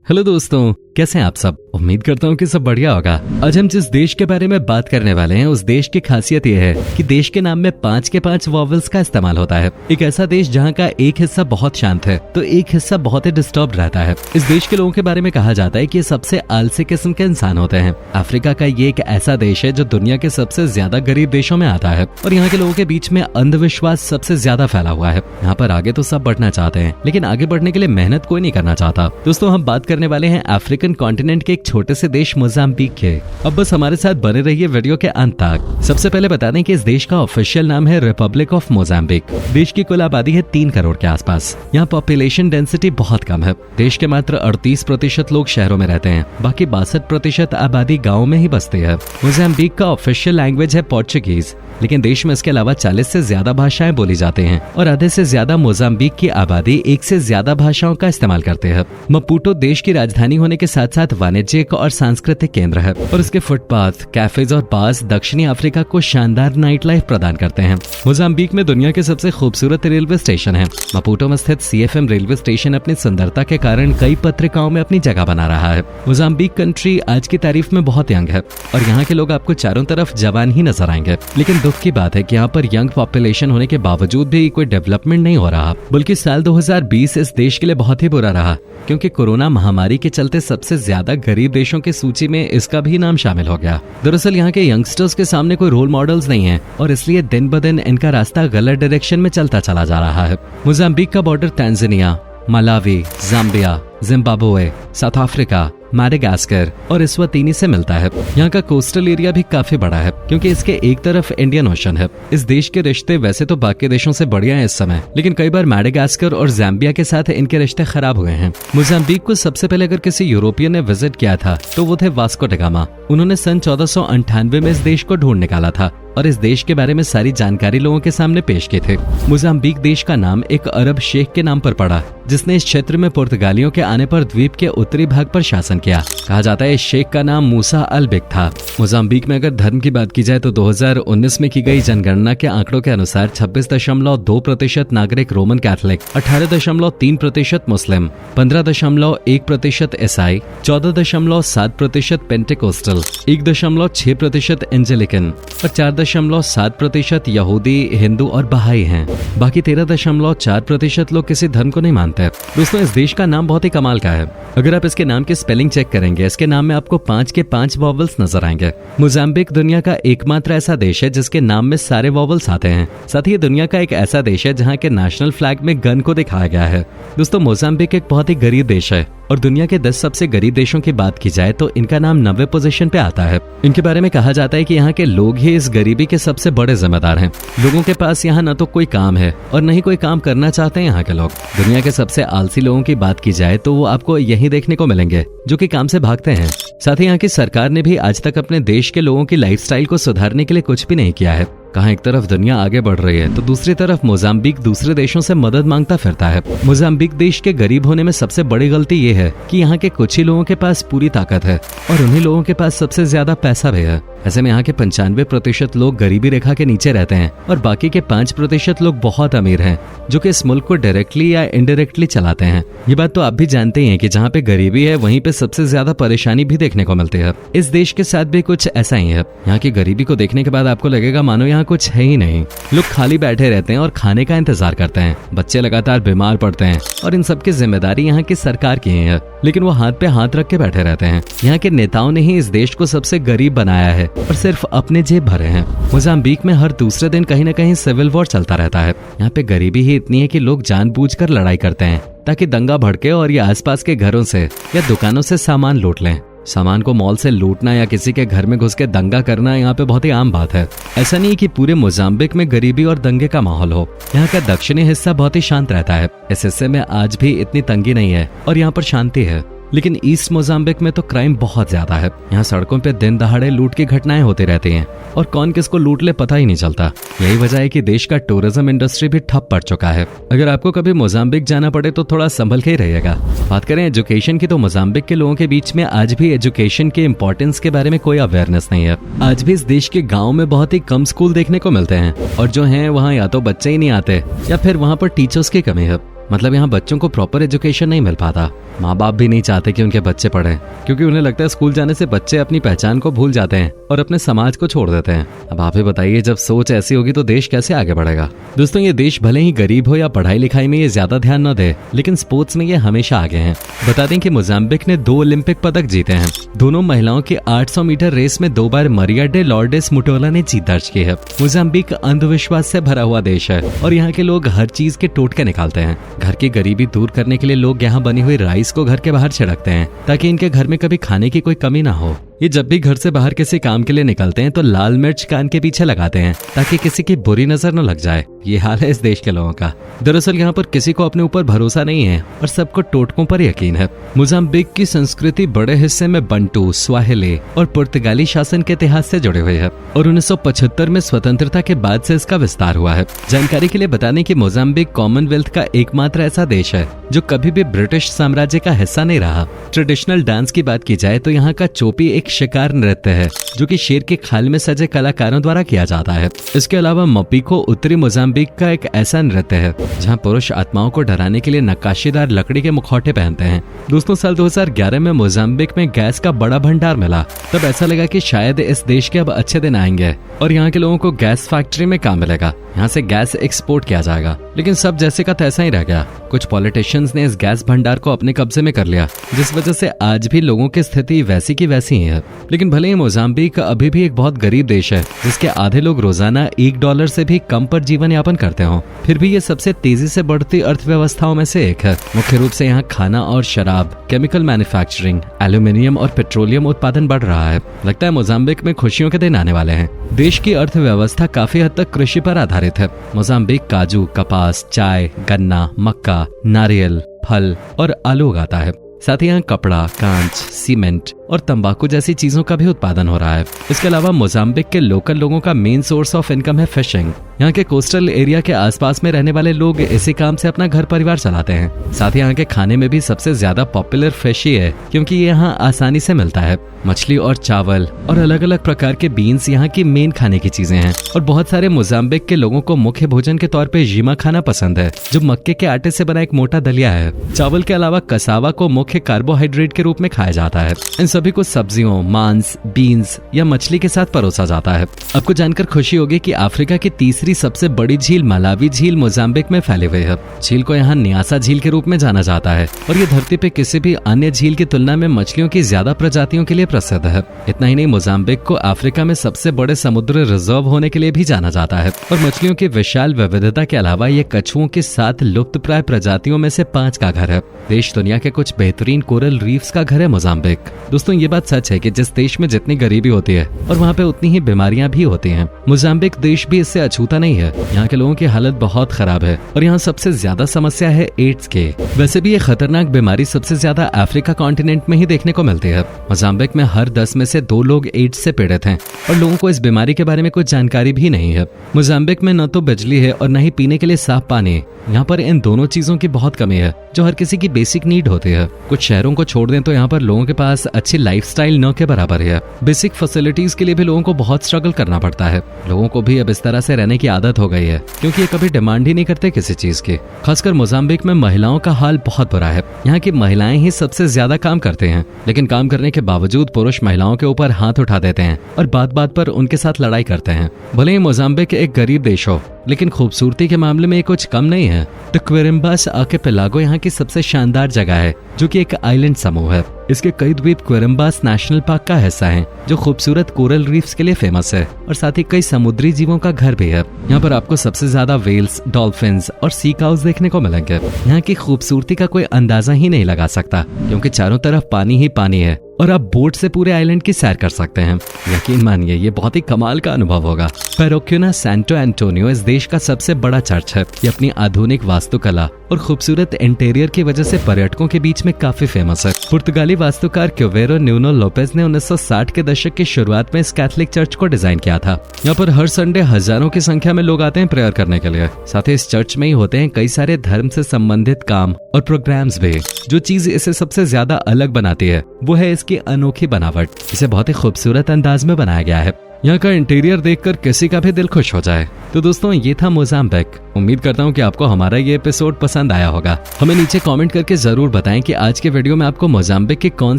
Hello दोस्तों, कैसे हैं आप सब। उम्मीद करता हूँ कि सब बढ़िया होगा। आज हम जिस देश के बारे में बात करने वाले हैं उस देश की खासियत यह है कि देश के नाम में 5 के 5 वॉवल्स का इस्तेमाल होता है। एक ऐसा देश जहाँ का एक हिस्सा बहुत शांत है तो एक हिस्सा बहुत ही डिस्टर्ब रहता है। इस देश के लोगों के बारे में कहा जाता है कि ये सबसे आलसी किस्म के इंसान होते हैं। अफ्रीका का ये एक ऐसा देश है जो दुनिया के सबसे ज्यादा गरीब देशों में आता है और यहाँ के लोगों के बीच में अंधविश्वास सबसे ज्यादा फैला हुआ है। यहाँ पर आगे तो सब बढ़ना चाहते हैं लेकिन आगे बढ़ने के लिए मेहनत कोई नहीं करना चाहता। दोस्तों, हम बात करने वाले हैं अफ्रीकन कॉन्टिनेंट के एक छोटे से देश मोजाम्बिक के। अब बस हमारे साथ बने रहिए वीडियो के अंत तक। सबसे पहले बता दें कि इस देश का ऑफिशियल नाम है रिपब्लिक ऑफ मोजाम्बिक। देश की कुल आबादी है 3 करोड़ के आसपास। यहाँ पॉपुलेशन डेंसिटी बहुत कम है। देश के मात्र 38% लोग शहरों में रहते हैं, बाकी 62% आबादी गाँव में ही बसती है। मोजाम्बिक का ऑफिशियल लैंग्वेज है पोर्चुगीज, लेकिन देश में इसके अलावा 40 से ज्यादा भाषाएं बोली जाती हैं और आधे से ज्यादा मोजाम्बिक की आबादी 1 से ज्यादा भाषाओं का इस्तेमाल करते हैं। मपूटो देश की राजधानी होने के साथ साथ वाणिज्यिक और सांस्कृतिक केंद्र है और इसके फुटपाथ, कैफेज और बार्स दक्षिणी अफ्रीका को शानदार नाइट लाइफ प्रदान करते हैं। मोजाम्बिक में दुनिया के सबसे खूबसूरत रेलवे स्टेशन है। मपूटो में स्थित CFM रेलवे स्टेशन अपनी सुंदरता के कारण कई पत्रिकाओं में अपनी जगह बना रहा है। मोजाम्बिक कंट्री आज की तारीफ में बहुत यंग है और यहाँ के लोग आपको चारों तरफ जवान ही नजर आएंगे। लेकिन दुख की बात है कि यहाँ पर यंग पॉपुलेशन होने के बावजूद भी कोई डेवलपमेंट नहीं हो रहा, बल्कि साल 2020 इस देश के लिए बहुत ही बुरा रहा क्योंकि कोरोना महामारी के चलते सबसे ज्यादा गरीब देशों की सूची में इसका भी नाम शामिल हो गया। दरअसल यहाँ के यंगस्टर्स के सामने कोई रोल मॉडल्स नहीं है और इसलिए दिन ब दिन इनका रास्ता गलत डायरेक्शन में चलता चला जा रहा है। मोजाम्बिक का border Tanzania, Malawi, Zambia, Zimbabwe, south Africa, Madagascar और इस्वातिनी से मिलता है। यहाँ का कोस्टल एरिया भी काफी बड़ा है क्योंकि इसके एक तरफ इंडियन ओशन है। इस देश के रिश्ते वैसे तो बाकी देशों से बढ़िया हैं इस समय, लेकिन कई बार मैडागास्कर और जाम्बिया के साथ इनके रिश्ते खराब हुए हैं। मोजाम्बिक को सबसे पहले अगर किसी यूरोपियन ने विजिट किया था तो वो थे वास्को ड गामा। उन्होंने सन 1498 में इस देश को ढूंढ निकाला था और इस देश के बारे में सारी जानकारी लोगों के सामने पेश की थी। मोजाम्बिक देश का नाम एक अरब शेख के नाम पर पड़ा जिसने इस क्षेत्र में पुर्तगालियों के आने पर द्वीप के उत्तरी भाग पर शासन किया। कहा जाता है इस शेख का नाम मूसा अल बिक था। मोजाम्बिक में अगर धर्म की बात की जाए तो 2019 में की गई जनगणना के आंकड़ों के अनुसार 26.2% नागरिक रोमन कैथोलिक, 18.3% मुस्लिम, 15.1% ईसाई, 14.7% पेंटेकोस्टल, 1.6% एंजेलिकन और 4.7% यहूदी, हिंदू और बहाई हैं। बाकी 13.4% लोग किसी धर्म को नहीं मानते। दोस्तों, इस देश का नाम बहुत ही कमाल का है। अगर आप इसके नाम की स्पेलिंग चेक करेंगे, इसके नाम में आपको 5 के 5 वॉवल्स नजर आएंगे। मोजाम्बिक दुनिया का एकमात्र ऐसा देश है जिसके नाम में सारे वॉवल्स आते हैं। साथ ही दुनिया का एक ऐसा देश है जहाँ के नेशनल फ्लैग में गन को दिखाया गया है। दोस्तों, मोजाम्बिक एक बहुत ही गरीब देश है और दुनिया के 10 सबसे गरीब देशों की बात की जाए तो इनका नाम 90 पोजीशन पे आता है। इनके बारे में कहा जाता है कि यहाँ के लोग ही इस गरीबी के सबसे बड़े जिम्मेदार हैं। लोगों के पास यहाँ न तो कोई काम है और न ही कोई काम करना चाहते हैं यहाँ के लोग। दुनिया के सबसे आलसी लोगों की बात की जाए तो वो आपको यही देखने को मिलेंगे जो कि काम से भागते हैं। साथ ही यहाँ की सरकार ने भी आज तक अपने देश के लोगों की लाइफस्टाइल को सुधारने के लिए कुछ भी नहीं किया है। कहाँ एक तरफ दुनिया आगे बढ़ रही है तो दूसरी तरफ मोजाम्बिक दूसरे देशों से मदद मांगता फिरता है। मोजाम्बिक देश के गरीब होने में सबसे बड़ी गलती ये है कि यहाँ के कुछ ही लोगों के पास पूरी ताकत है और उन्हीं लोगों के पास सबसे ज्यादा पैसा भी है। ऐसे में यहाँ के 95% लोग गरीबी रेखा के नीचे रहते हैं और बाकी के 5% लोग बहुत अमीर हैं जो कि इस मुल्क को डायरेक्टली या इनडायरेक्टली चलाते हैं। ये बात तो आप भी जानते ही हैं कि जहाँ पे गरीबी है वहीं पे सबसे ज्यादा परेशानी भी देखने को मिलती है। इस देश के साथ भी कुछ ऐसा ही है। यहाँ की गरीबी को देखने के बाद आपको लगेगा मानो यहाँ कुछ है ही नहीं। लोग खाली बैठे रहते हैं और खाने का इंतजार करते हैं। बच्चे लगातार बीमार पड़ते हैं और इन सब की जिम्मेदारी यहाँ की सरकार की है, लेकिन वो हाथ पे हाथ रख के बैठे रहते हैं। यहाँ के नेताओं ने ही इस देश को सबसे गरीब बनाया है और सिर्फ अपने जेब भरे हैं। मोजाम्बिक में हर दूसरे दिन कहीं न कहीं सिविल वॉर चलता रहता है। यहाँ पे गरीबी ही इतनी है कि लोग जानबूझकर लड़ाई करते हैं ताकि दंगा भड़के और ये आसपास के घरों से या दुकानों से सामान लूट लें। सामान को मॉल से लूटना या किसी के घर में घुस के दंगा करना यहाँ पे बहुत ही आम बात है। ऐसा नहीं कि पूरे मोजाम्बिक में गरीबी और दंगे का माहौल हो। यहाँ का दक्षिणी हिस्सा बहुत ही शांत रहता है। इस हिस्से में आज भी इतनी तंगी नहीं है और यहाँ पर शांति है। लेकिन ईस्ट मोजाम्बिक में तो क्राइम बहुत ज्यादा है। यहाँ सड़कों पे दिन दहाड़े लूट की घटनाएं होती रहती हैं और कौन किसको लूट ले पता ही नहीं चलता। यही वजह है कि देश का टूरिज्म इंडस्ट्री भी ठप पड़ चुका है। अगर आपको कभी मोजाम्बिक जाना पड़े तो थोड़ा संभल के ही रहिएगा। बात करें एजुकेशन की तो मोजाम्बिक के लोगों के बीच में आज भी एजुकेशन के इम्पोर्टेंस के बारे में कोई अवेयरनेस नहीं है। आज भी इस देश के गाँव में बहुत ही कम स्कूल देखने को मिलते हैं और जो है वहाँ या तो बच्चे ही नहीं आते या फिर वहाँ पर टीचर्स की कमी है। मतलब यहाँ बच्चों को प्रॉपर एजुकेशन नहीं मिल पाता। माँ बाप भी नहीं चाहते कि उनके बच्चे पढ़ें, क्योंकि उन्हें लगता है स्कूल जाने से बच्चे अपनी पहचान को भूल जाते हैं और अपने समाज को छोड़ देते हैं। अब आप ही बताइए, जब सोच ऐसी होगी तो देश कैसे आगे बढ़ेगा। दोस्तों, ये देश भले ही गरीब हो या पढ़ाई लिखाई में ये ज्यादा ध्यान न दे, लेकिन स्पोर्ट्स में ये हमेशा आगे हैं। बता दें कि मोजाम्बिक ने 2 ओलंपिक पदक जीते हैं। दोनों महिलाओं की 800 मीटर रेस में 2 बार मरिया डे लॉर्डेस मुटोला ने जीत दर्ज की है। मोजाम्बिक अंधविश्वास से भरा हुआ देश है और यहाँ के लोग हर चीज के टोटके निकालते हैं। घर की गरीबी दूर करने के लिए लोग यहाँ बनी हुई राइस को घर के बाहर छिड़कते हैं ताकि इनके घर में कभी खाने की कोई कमी ना हो। ये जब भी घर से बाहर किसी काम के लिए निकलते हैं तो लाल मिर्च कान के पीछे लगाते हैं ताकि किसी की बुरी नजर न लग जाए। ये हाल है इस देश के लोगों का। दरअसल यहाँ पर किसी को अपने ऊपर भरोसा नहीं है और सबको टोटकों पर यकीन है। मोजाम्बिक की संस्कृति बड़े हिस्से में बंटू, स्वाहिली और पुर्तगाली शासन के इतिहास से जुड़े हुए है और 1975 में स्वतंत्रता के बाद से इसका विस्तार हुआ है। जानकारी के लिए बताने की मोजाम्बिक कॉमनवेल्थ का एकमात्र ऐसा देश है जो कभी भी ब्रिटिश साम्राज्य का हिस्सा नहीं रहा। ट्रेडिशनल डांस की बात की जाए तो यहाँ का चोपी एक शिकार नृत्य है जो कि शेर के खाल में सजे कलाकारों द्वारा किया जाता है। इसके अलावा मपीको उत्तरी मोजाम्बिक का एक ऐसा नृत्य है जहां पुरुष आत्माओं को डराने के लिए नक्काशीदार लकड़ी के मुखौटे पहनते हैं। दोस्तों, साल 2011 में मोजाम्बिक में गैस का बड़ा भंडार मिला। तब ऐसा लगा कि शायद इस देश के अब अच्छे दिन आएंगे और यहाँ के लोगों को गैस फैक्ट्री में काम मिलेगा, यहाँ से गैस एक्सपोर्ट किया जाएगा। लेकिन सब जैसे का तैसा ही रह गया। कुछ पॉलिटिशियंस ने इस गैस भंडार को अपने कब्जे में कर लिया, जिस वजह से आज भी लोगों की स्थिति वैसी की वैसी ही है। लेकिन भले ही मोजाम्बिक अभी भी एक बहुत गरीब देश है जिसके आधे लोग रोजाना $1 से भी कम पर जीवन यापन करते हो, फिर भी ये सबसे तेजी से बढ़ती अर्थव्यवस्थाओं में से एक है। मुख्य रूप से यहाँ खाना और शराब, केमिकल मैन्युफैक्चरिंग, एल्यूमिनियम और पेट्रोलियम उत्पादन बढ़ रहा है। लगता है मोजाम्बिक में खुशियों के दिन आने वाले हैं। देश की अर्थव्यवस्था काफी हद तक कृषि पर आधारित है। मोजाम्बिक काजू, कपास, चाय, गन्ना, मक्का, नारियल, फल और आलू उगाता है। साथ ही यहाँ कपड़ा, कांच, सीमेंट और तंबाकू जैसी चीजों का भी उत्पादन हो रहा है। इसके अलावा मोजाम्बिक के लोकल लोगों का मेन सोर्स ऑफ इनकम है फिशिंग। यहाँ के कोस्टल एरिया के आसपास में रहने वाले लोग इसी काम से अपना घर परिवार चलाते हैं। साथ ही यहाँ के खाने में भी सबसे ज्यादा पॉपुलर फिश ही है, क्योंकि ये यहाँ आसानी से मिलता है। मछली और चावल और अलग अलग प्रकार के बीन्स यहाँ की मेन खाने की चीजें हैं और बहुत सारे मोजाम्बिक के लोगों को मुख्य भोजन के तौर पे जीमा खाना पसंद है, जो मक्के के आटे से बना एक मोटा दलिया है। चावल के अलावा कसावा को मुख्य कार्बोहाइड्रेट के रूप में खाया जाता है। इन सभी को सब्जियों, मांस, बीन्स या मछली के साथ परोसा जाता है। आपको जानकर खुशी होगी कि अफ्रीका की तीसरी सबसे बड़ी झील मलावी झील मोजाम्बिक में फैली हुई है। झील को यहाँ न्यासा झील के रूप में जाना जाता है और ये धरती पे किसी भी अन्य झील की तुलना में मछलियों की ज्यादा प्रजातियों के लिए प्रसिद्ध है। इतना ही नहीं, मोजाम्बिक को अफ्रीका में सबसे बड़े समुद्र रिजर्व होने के लिए भी जाना जाता है और मछलियों की विशाल विविधता के अलावा ये कछुओं के 7 लुप्तप्राय प्रजातियों में से 5 का घर है। देश दुनिया के कुछ बेहतरीन कोरल रीफ्स का घर है मोजाम्बिक। दोस्तों, ये बात सच है कि जिस देश में जितनी गरीबी होती है और वहाँ पे उतनी ही बीमारियां भी होती हैं। मोजाम्बिक देश भी इससे अछूता नहीं है। यहाँ के लोगों की हालत बहुत खराब है और यहाँ सबसे ज्यादा समस्या है एड्स के। वैसे भी ये खतरनाक बीमारी सबसे ज्यादा अफ्रीका कॉन्टिनेंट में ही देखने को मिलती है। मोजाम्बिक में हर 10 में से 2 लोग एड्स से पीड़ित हैं और लोगों को इस बीमारी के बारे में कुछ जानकारी भी नहीं है। मोजाम्बिक में न तो बिजली है और न ही पीने के लिए साफ पानी। यहाँ पर इन दोनों चीजों की बहुत कमी है जो हर किसी की बेसिक नीड होती है। कुछ शहरों को छोड़ दें तो यहाँ पर लोगों के पास अच्छी लाइफस्टाइल न के बराबर है। बेसिक फैसिलिटीज के लिए भी लोगों को बहुत स्ट्रगल करना पड़ता है। लोगों को भी अब इस तरह से रहने की आदत हो गई है क्योंकि ये कभी डिमांड ही नहीं करते किसी चीज की। खासकर मोजाम्बिक में महिलाओं का हाल बहुत बुरा है। यहाँ की महिलाएं ही सबसे ज्यादा काम करते हैं, लेकिन काम करने के बावजूद पुरुष महिलाओं के ऊपर हाथ उठा देते हैं और बात बात पर उनके साथ लड़ाई करते हैं। भले ही मोजाम्बिक एक गरीब देश हो, लेकिन खूबसूरती के मामले में कुछ कम नहीं है। द क्विरिम्बास आर्किपेलागो यहाँ की सबसे शानदार जगह है जो कि एक आइलैंड समूह है। इसके कई द्वीप क्विरिम्बास नेशनल पार्क का हिस्सा हैं, जो खूबसूरत कोरल रीफ्स के लिए फेमस है और साथ ही कई समुद्री जीवों का घर भी है। यहाँ पर आपको सबसे ज्यादा वेल्स, डॉल्फिन्स और सी काउस देखने को मिलेंगे। यहाँ की खूबसूरती का कोई अंदाजा ही नहीं लगा सकता क्योंकि चारों तरफ पानी ही पानी है और आप बोट से पूरे आइलैंड की सैर कर सकते हैं। यकीन मानिए, ये बहुत ही कमाल का अनुभव होगा। पैरोक्यूना सैंटो एंटोनियो इस देश का सबसे बड़ा चर्च है। ये अपनी आधुनिक वास्तुकला और खूबसूरत इंटीरियर की वजह से पर्यटकों के बीच में काफी फेमस है। पुर्तगाली वास्तुकार क्योवेरो न्यूनो लोपेज ने 1960 के दशक की शुरुआत में इस कैथोलिक चर्च को डिजाइन किया था। यहाँ पर हर संडे हजारों की संख्या में लोग आते हैं प्रेयर करने के लिए। साथ ही इस चर्च में ही होते हैं कई सारे धर्म से संबंधित काम और प्रोग्राम्स भी। जो चीज इसे सबसे ज्यादा अलग बनाती है वो है इसकी इसकी अनोखी बनावट इसे बहुत ही खूबसूरत अंदाज में बनाया गया है। यहाँ का इंटीरियर देखकर किसी का भी दिल खुश हो जाए। तो दोस्तों ये था मोजाम्बिक। उम्मीद करता हूँ कि आपको हमारा ये एपिसोड पसंद आया होगा। हमें नीचे कमेंट करके जरूर बताएं कि आज के वीडियो में आपको मोजाम्बिक की कौन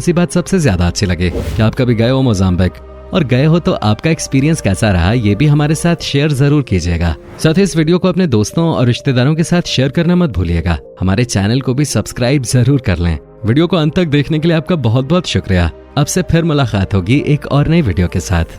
सी बात सबसे ज्यादा अच्छी लगी। क्या आप कभी गए हो मोजाम्बिक, और गए हो तो आपका एक्सपीरियंस कैसा रहा, ये भी हमारे साथ शेयर जरूर कीजिएगा। साथ ही इस वीडियो को अपने दोस्तों और रिश्तेदारों के साथ शेयर करना मत भूलिएगा। हमारे चैनल को भी सब्सक्राइब जरूर कर लें। वीडियो को अंत तक देखने के लिए आपका बहुत बहुत शुक्रिया। आपसे फिर मुलाकात होगी एक और नई वीडियो के साथ।